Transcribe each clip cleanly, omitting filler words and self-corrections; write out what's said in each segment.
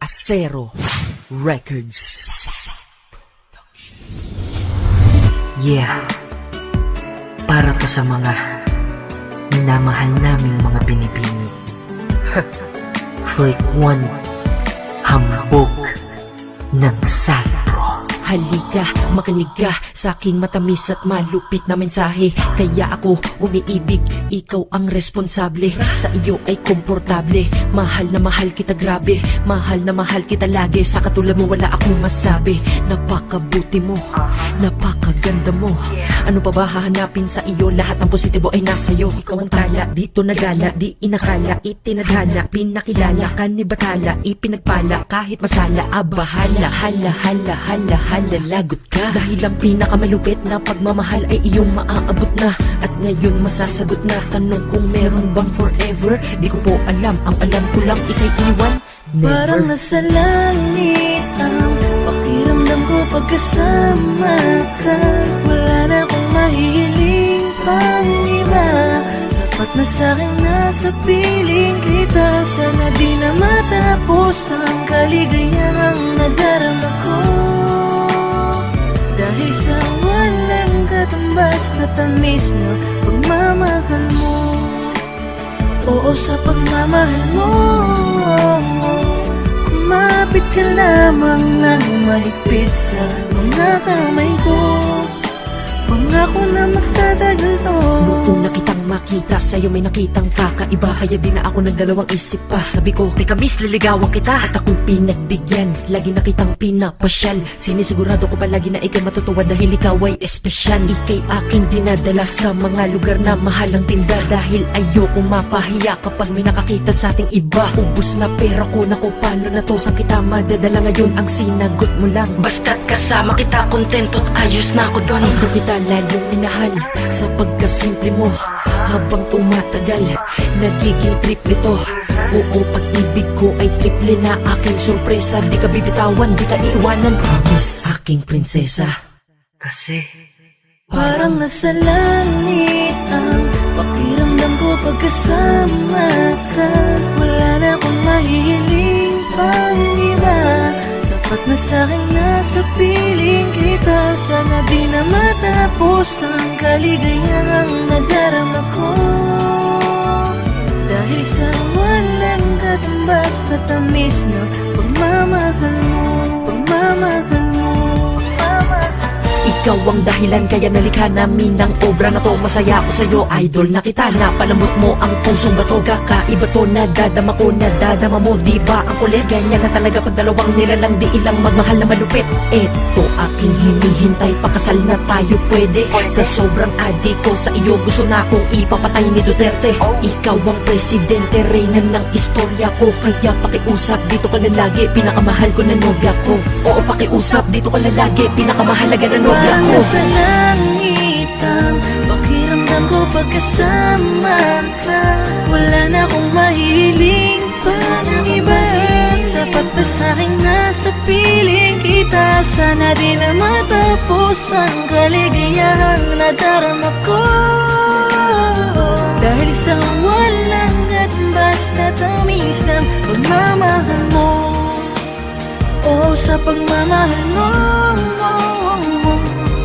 Acero Records. Yeah, para to sa mga minamahal naming mga binibini. Flick 1, hambog ng Sapro. Halika, makinig ka sa aking matamis at malupit na mensahe. Kaya ako umiibig, ikaw ang responsable. Sa iyo ay komportable, mahal na mahal kita grabe. Mahal na mahal kita lagi, sa katulad mo wala akong masabi. Napakabuti mo, napakaganda mo. Ano pa ba hahanapin sa iyo? Lahat ng positibo ay nasa iyo. Ikaw ang tala, dito nagala, di inakala, itinadhana, pinakilala ka ni Batala, ipinagpala kahit masala. Bahala, hala, hala, hala, hala, lagot ka. Dahil ang pinakamalupit na pagmamahal ay iyong maaabot na. At ngayon masasagot na tanong kung meron bang forever. Di ko po alam, ang alam ko lang ikay iwan. Never. Parang nasa langit ang pakiramdam ko pagkasama ka. Wala na akong mahihiling pang iba. Sapat na sa'kin nasa piling kita. Sana di na matapos ang kaligayahang nadarama ko. Dahil sa walang katumbas na tamis na pagmamahal mo. Oo, sa pagmamahal mo. Kumapit ka lamang ng mahigpit sa mga kamay ko. Pangako na magtatagal to. Nung una kitang makita, sa'yo may nakitang kakaiba. Kaya di na ako nagdalawang isip pa. Sabi ko, teka miss, liligawan kita. At ako'y pinagbigyan, lagi na kitang pinapasyal. Sinisigurado ko palagi na ikay matutuwa dahil ikaw ay espesyal. Ikay aking dinadala sa mga lugar na mahalang tinda. Dahil ayokong mapahiya kapag may nakakita sa ating iba. Ubus na pera ko, naku paano na to? Saan kita madadala ngayon? Ang sinagot mo lang, basta't kasama kita, kontento't ayos na ako doon. Ako kita lalong minahal sa pagkasimple mo. Habang tumatagal, nagiging trip ito. Oo, pag-ibig ko ay triple na aking sorpresa. Di ka bibitawan, di ka iiwanan. Promise, aking prinsesa. Kasi parang nasa langit ang pakiramdam ko pagkasama ka. Wala na akong mahihiling pang iba. Sapat na sa'kin nasa piling kita. Sana di na matapos ang kaligayahang nadarama ko. Dahil sa walang katumbas na tamis na pagmamahal mo. Pagmamahal mo. ikaw ang dahilan kaya nalikha namin ng obra na to. Masaya ako sa'yo, idol na kita. Napalamot mo ang pusong bato. Kakaiba to, nadadama ko, nadadama mo. Diba ang kulit? Ganyan na talaga pag dalawang nilalang. Di ilang magmahal na malupit. Eto aking hinihintay, pakasal na tayo pwede. Sa sobrang adik ko sa iyo, gusto na akong ipapatay ni Duterte. Ikaw ang presidente, reyna ng istorya ko. Kaya pakiusap, dito ka lalagi, pinakamahal ko na nobya ko. Oo, pakiusap, dito ka lalagi, pinakamahalaga na nobya ko. Parang nasa langit ang pakiramdam ko pagkasama ka. Wala na akong mahihiling pa ng iba. Sapat na sa'king nasa piling kita. Sana di na matapos ang kaligayahang nadarama ko. Dahil sa walang gatbas na tamis ng pagmamahal mo. O sa pagmamahal mo,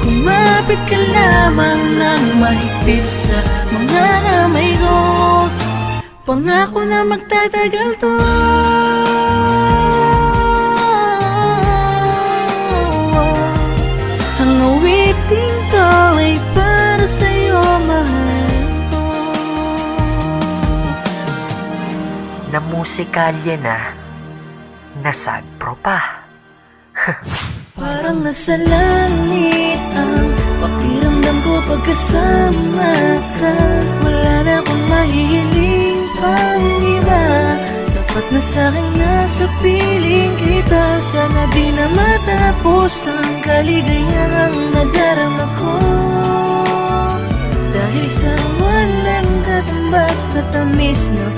kumapit ka lamang ng mahigpit sa mga kamay ko. Pangako na magtatagal to. Ang awiting to ay para sa'yo, mahal ko. Na musikalya na, nasagpro pa. Parang nasa langit ang pakiramdam ko pagkasama ka. Wala na akong mahihiling pang iba. Sapat na sa'king nasa piling kita. Sana di na matapos ang kaligayahang nadarama ko. Dahil sa walang katumbas na tamis na